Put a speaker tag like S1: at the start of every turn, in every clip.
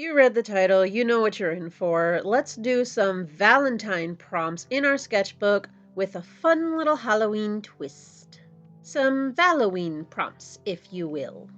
S1: You read the title, you know what you're in for. Let's do some Valentine prompts in our sketchbook with a fun little Halloween twist. Some Valloween prompts, if you will.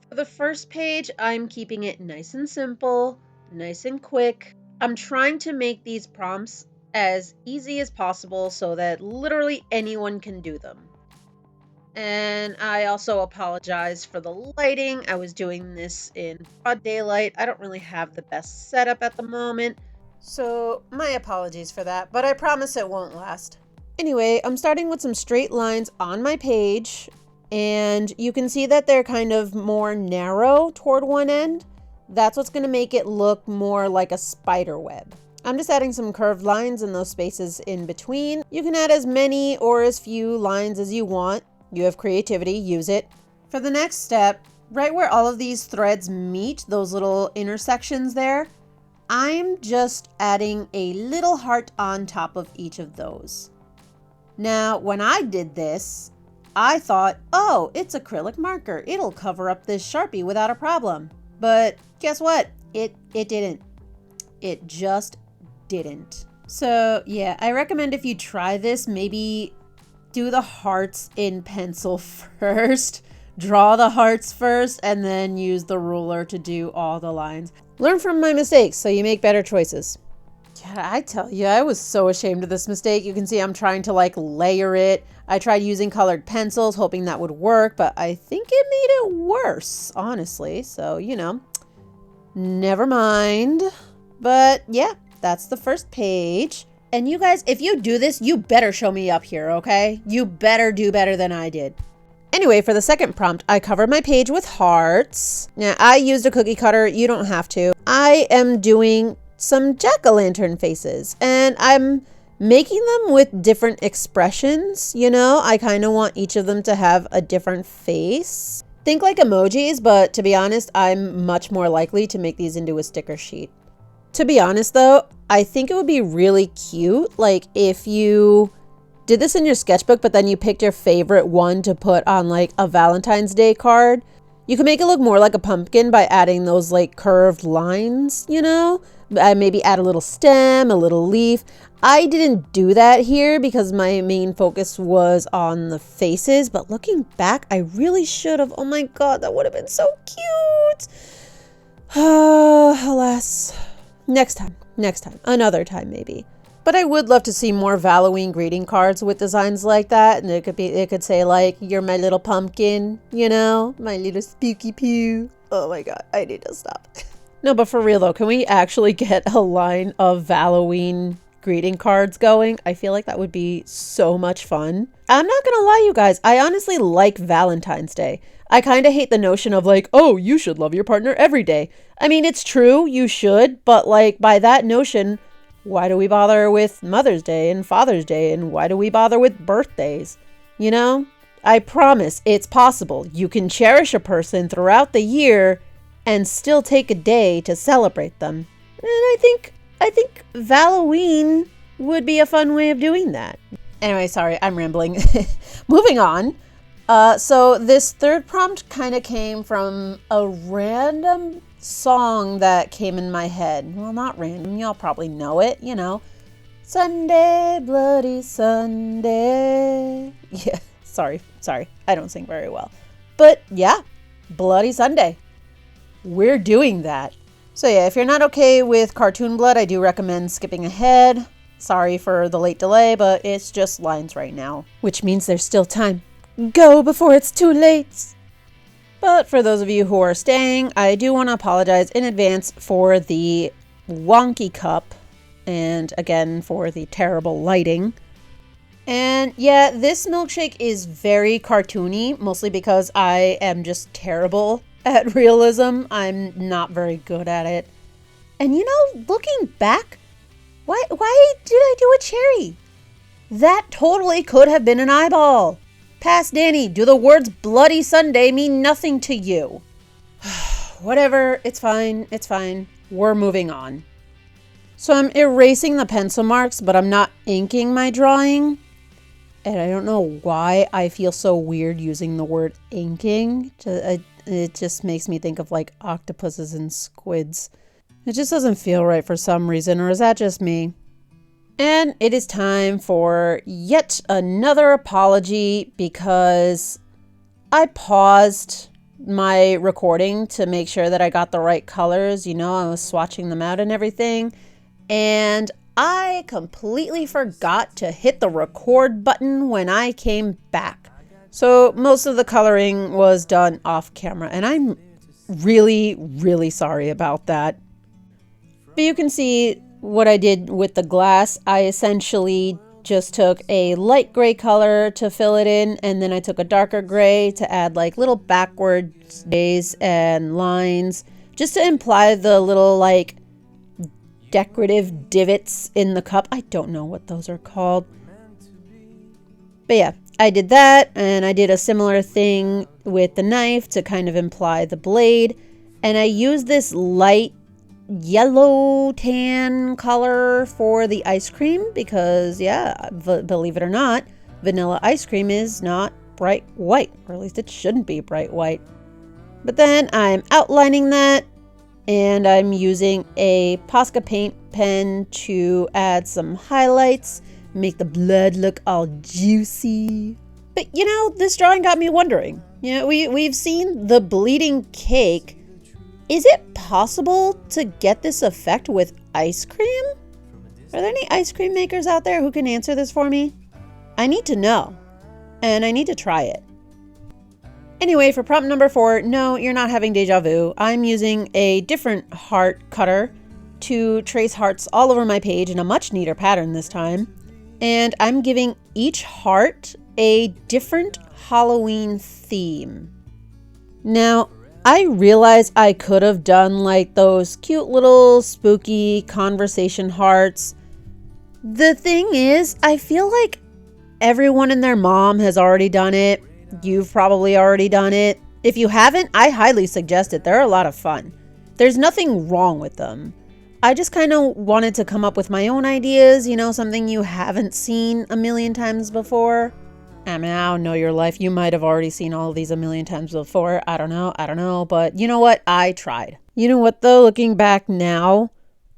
S1: For the first page, I'm keeping it nice and simple, nice and quick. I'm trying to make these prompts as easy as possible so that literally anyone can do them. And I also apologize for the lighting. I was doing this in broad daylight. I don't really have the best setup at the moment. So my apologies for that, but I promise it won't last. Anyway, I'm starting with some straight lines on my page, and you can see that they're kind of more narrow toward one end. That's what's going to make it look more like a spider web. I'm just adding some curved lines in those spaces in between. You can add as many or as few lines as you want. You have creativity, use it. For the next step, right where all of these threads meet, those little intersections there, I'm just adding a little heart on top of each of those. Now, when I did this, I thought, oh, it's acrylic marker. It'll cover up this Sharpie without a problem. But guess what? It didn't. It just didn't. So yeah, I recommend if you try this, maybe do the hearts in pencil first. Draw the hearts first and then use the ruler to do all the lines. Learn from my mistakes so you make better choices. Yeah, I tell you, I was so ashamed of this mistake. You can see I'm trying to like layer it. I tried using colored pencils, hoping that would work, but I think it made it worse, honestly. So, you know, never mind. But yeah, that's the first page. And you guys, if you do this, you better show me up here, okay? You better do better than I did. Anyway, for the second prompt, I covered my page with hearts. Now, I used a cookie cutter. You don't have to. I am doing some jack-o'-lantern faces, and I'm making them with different expressions. You know, I kind of want each of them to have a different face. Think like emojis, but to be honest, I'm much more likely to make these into a sticker sheet. To be honest though, I think it would be really cute, like if you did this in your sketchbook, but then you picked your favorite one to put on like a Valentine's Day card. You can make it look more like a pumpkin by adding those like curved lines, you know? Maybe add a little stem, a little leaf. I didn't do that here because my main focus was on the faces, but looking back, I really should have. Oh my God, that would have been so cute. Alas. Next time, another time maybe. But I would love to see more Halloween greeting cards with designs like that. And it could say like, you're my little pumpkin, you know, my little spooky pew. Oh my God, I need to stop. No, but for real though, can we actually get a line of Halloween greeting cards going? I feel like that would be so much fun. I'm not gonna lie, you guys, I honestly like Valentine's Day. I kind of hate the notion of like, oh, you should love your partner every day. I mean, it's true, you should, but like by that notion, why do we bother with Mother's Day and Father's Day, and why do we bother with birthdays? You know, I promise it's possible. You can cherish a person throughout the year and still take a day to celebrate them. And I think Halloween would be a fun way of doing that. Anyway, sorry, I'm rambling. Moving on. So this third prompt kind of came from a random song that came in my head. Well, not random. Y'all probably know it, you know. Sunday, bloody Sunday. Yeah, sorry. I don't sing very well. But yeah, Bloody Sunday. We're doing that. So yeah, if you're not okay with cartoon blood, I do recommend skipping ahead. Sorry for the late delay, but it's just lines right now, which means there's still time. Go before it's too late. But for those of you who are staying, I do want to apologize in advance for the wonky cup and again for the terrible lighting. And yeah, this milkshake is very cartoony, mostly because I am just terrible at realism. I'm not very good at it. And you know, looking back, why did I do a cherry? That totally could have been an eyeball. Pass Danny, do the words Bloody Sunday mean nothing to you? Whatever, it's fine. We're moving on. So I'm erasing the pencil marks, but I'm not inking my drawing. And I don't know why I feel so weird using the word inking. It just makes me think of like octopuses and squids. It just doesn't feel right for some reason, or is that just me? And it is time for yet another apology because I paused my recording to make sure that I got the right colors. You know, I was swatching them out and everything. And I completely forgot to hit the record button when I came back. So most of the coloring was done off camera, and I'm really, really sorry about that. But you can see what I did with the glass. I essentially just took a light gray color to fill it in, and then I took a darker gray to add like little backwards days and lines, just to imply the little like decorative divots in the cup. I don't know what those are called. But yeah, I did that, and I did a similar thing with the knife to kind of imply the blade. And I used this light yellow tan color for the ice cream because, yeah, believe it or not, vanilla ice cream is not bright white, or at least it shouldn't be bright white. But then I'm outlining that, and I'm using a Posca paint pen to add some highlights, make the blood look all juicy. But you know, this drawing got me wondering. You know, we've seen the bleeding cake. Is it possible to get this effect with ice cream? Are there any ice cream makers out there who can answer this for me? I need to know, and I need to try it. Anyway, for prompt number 4, no, you're not having deja vu. I'm using a different heart cutter to trace hearts all over my page in a much neater pattern this time. And I'm giving each heart a different Halloween theme. Now, I realize I could have done like those cute little spooky conversation hearts. The thing is, I feel like everyone and their mom has already done it. You've probably already done it. If you haven't, I highly suggest it. They're a lot of fun. There's nothing wrong with them. I just kind of wanted to come up with my own ideas, you know, something you haven't seen a million times before. I mean, I don't know your life. You might have already seen all of these a million times before. I don't know. But you know what? I tried. You know what though? Looking back now,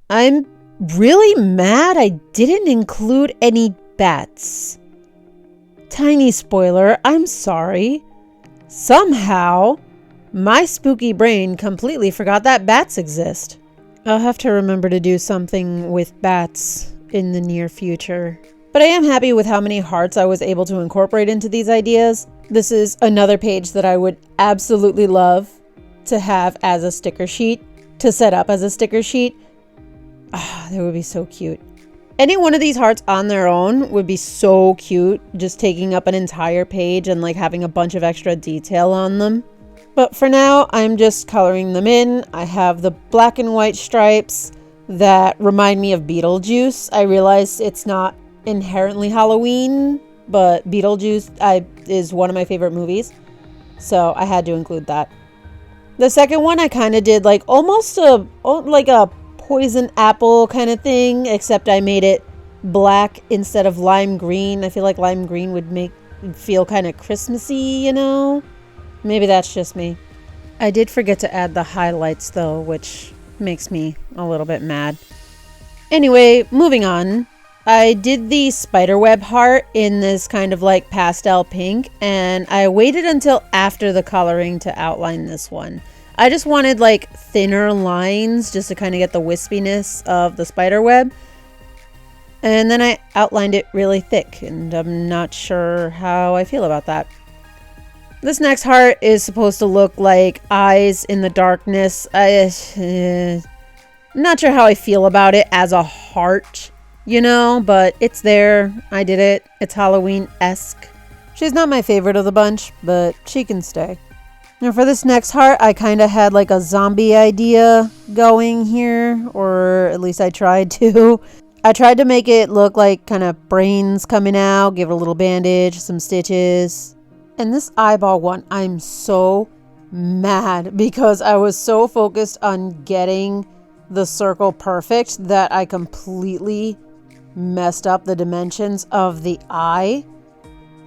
S1: I'm really mad I didn't include any bats. Tiny spoiler, I'm sorry. Somehow, my spooky brain completely forgot that bats exist. I'll have to remember to do something with bats in the near future. But I am happy with how many hearts I was able to incorporate into these ideas. This is another page that I would absolutely love to have as a sticker sheet, to set up as a sticker sheet. Ah, that would be so cute. Any one of these hearts on their own would be so cute, just taking up an entire page and like having a bunch of extra detail on them. But for now, I'm just coloring them in. I have the black and white stripes that remind me of Beetlejuice. I realize it's not inherently Halloween, but Beetlejuice is one of my favorite movies, so I had to include that. The second one I kind of did like almost like a poison apple kind of thing, except I made it black instead of lime green. I feel like lime green would make it feel kind of Christmassy, you know? Maybe that's just me. I did forget to add the highlights though, which makes me a little bit mad. Anyway, moving on. I did the spiderweb heart in this kind of like pastel pink, and I waited until after the coloring to outline this one. I just wanted like thinner lines just to kind of get the wispiness of the spiderweb. And then I outlined it really thick, and I'm not sure how I feel about that. This next heart is supposed to look like eyes in the darkness. I'm not sure how I feel about it as a heart, you know, but it's there. I did it. It's Halloween-esque. She's not my favorite of the bunch, but she can stay. Now for this next heart, I kind of had like a zombie idea going here, or at least I tried to. I tried to make it look like kind of brains coming out, give it a little bandage, some stitches. And this eyeball one, I'm so mad because I was so focused on getting the circle perfect that I completely messed up the dimensions of the eye.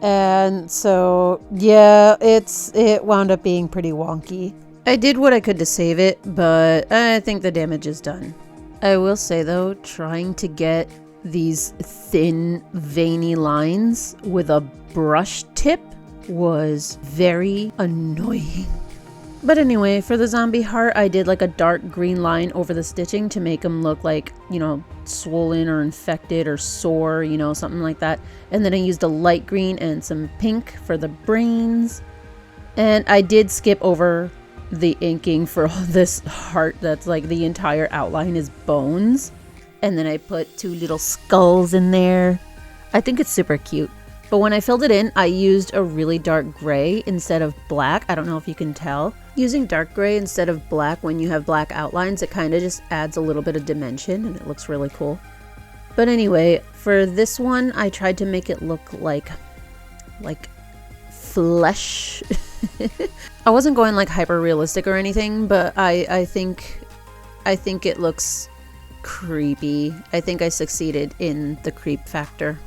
S1: And so, yeah, it wound up being pretty wonky. I did what I could to save it, but I think the damage is done. I will say though, trying to get these thin, veiny lines with a brush tip was very annoying. But anyway, for the zombie heart, I did like a dark green line over the stitching to make them look like, you know, swollen or infected or sore, you know, something like that. And then I used a light green and some pink for the brains. And I did skip over the inking for this heart that's like the entire outline is bones. And then I put 2 little skulls in there. I think it's super cute. But when I filled it in, I used a really dark gray instead of black. I don't know if you can tell. Using dark gray instead of black when you have black outlines, it kind of just adds a little bit of dimension and it looks really cool. But anyway, for this one, I tried to make it look like flesh. I wasn't going like hyper realistic or anything, but I think it looks creepy. I think I succeeded in the creep factor.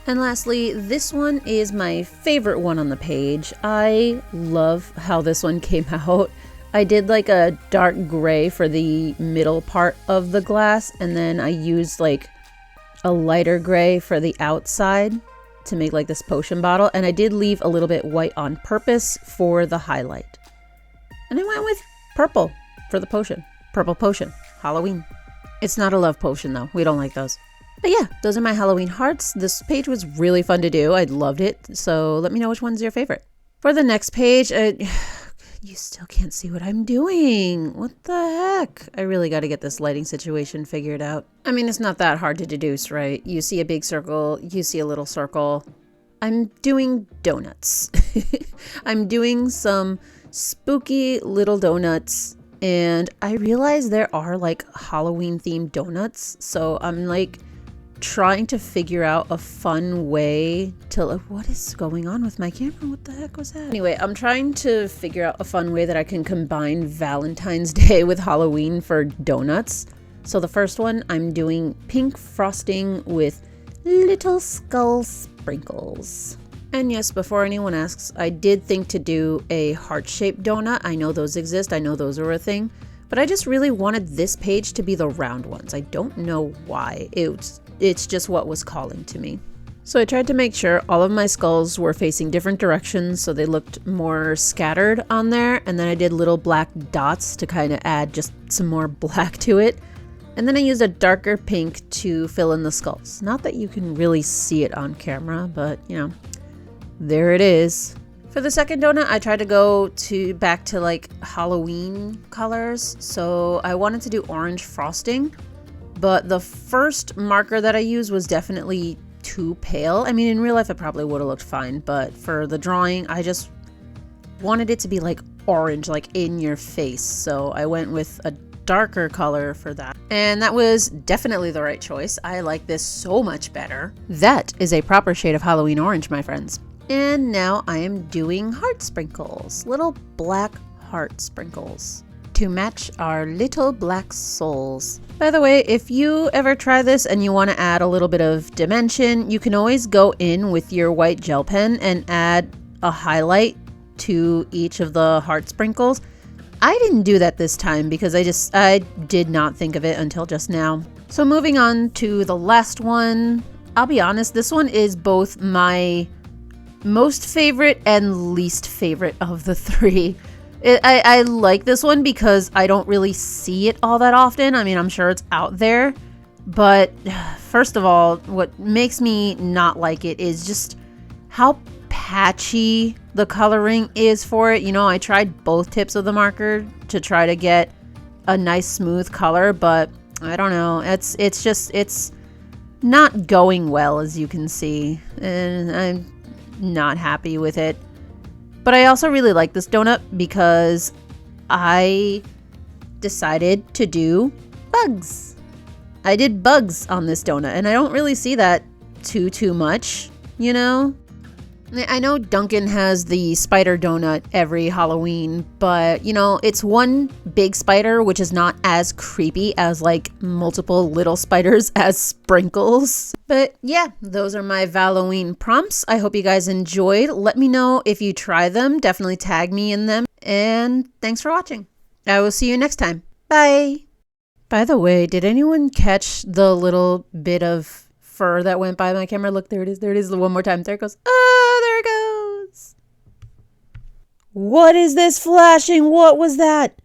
S1: And lastly, this one is my favorite one on the page. I love how this one came out. I did like a dark gray for the middle part of the glass, and then I used like a lighter gray for the outside to make like this potion bottle, and I did leave a little bit white on purpose for the highlight. And I went with purple for the potion. Purple potion. Halloween. It's not a love potion though. We don't like those. But yeah, those are my Halloween hearts. This page was really fun to do. I loved it. So let me know which one's your favorite. For the next page, you still can't see what I'm doing. What the heck? I really got to get this lighting situation figured out. I mean, it's not that hard to deduce, right? You see a big circle, you see a little circle. I'm doing donuts. I'm doing some spooky little donuts. And I realize there are like Halloween themed donuts. So I'm like trying to figure out a fun way to what is going on with my camera? What the heck was that? Anyway, I'm trying to figure out a fun way that I can combine Valentine's Day with Halloween for donuts. So the first one, I'm doing pink frosting with little skull sprinkles. And yes, before anyone asks, I did think to do a heart-shaped donut. I know those exist. I know those are a thing. But I just really wanted this page to be the round ones. I don't know why. It's just what was calling to me. So I tried to make sure all of my skulls were facing different directions so they looked more scattered on there. And then I did little black dots to kind of add just some more black to it. And then I used a darker pink to fill in the skulls. Not that you can really see it on camera, but you know, there it is. For the second donut, I tried to go back to like Halloween colors. So I wanted to do orange frosting. But the first marker that I used was definitely too pale. I mean, in real life, it probably would have looked fine. But for the drawing, I just wanted it to be like orange, like in your face. So I went with a darker color for that. And that was definitely the right choice. I like this so much better. That is a proper shade of Halloween orange, my friends. And now I am doing heart sprinkles. Little black heart sprinkles to match our little black souls. By the way, if you ever try this and you want to add a little bit of dimension, you can always go in with your white gel pen and add a highlight to each of the heart sprinkles. I didn't do that this time because I did not think of it until just now. So moving on to the last one, I'll be honest, this one is both my most favorite and least favorite of the three. I like this one because I don't really see it all that often. I mean, I'm sure it's out there. But first of all, what makes me not like it is just how patchy the coloring is for it. You know, I tried both tips of the marker to try to get a nice smooth color, but I don't know. It's not going well, as you can see. And I'm not happy with it. But I also really like this donut because I decided to do bugs. I did bugs on this donut, and I don't really see that too much, you know? I know Duncan has the spider donut every Halloween, but you know, it's one big spider, which is not as creepy as like multiple little spiders as sprinkles. But yeah, those are my VALLOWEEN prompts. I hope you guys enjoyed. Let me know if you try them. Definitely tag me in them. And thanks for watching. I will see you next time. Bye. By the way, did anyone catch the little bit of fur that went by my camera? Look, there it is. There it is. One more time. There it goes. Oh, there it goes. What is this flashing? What was that?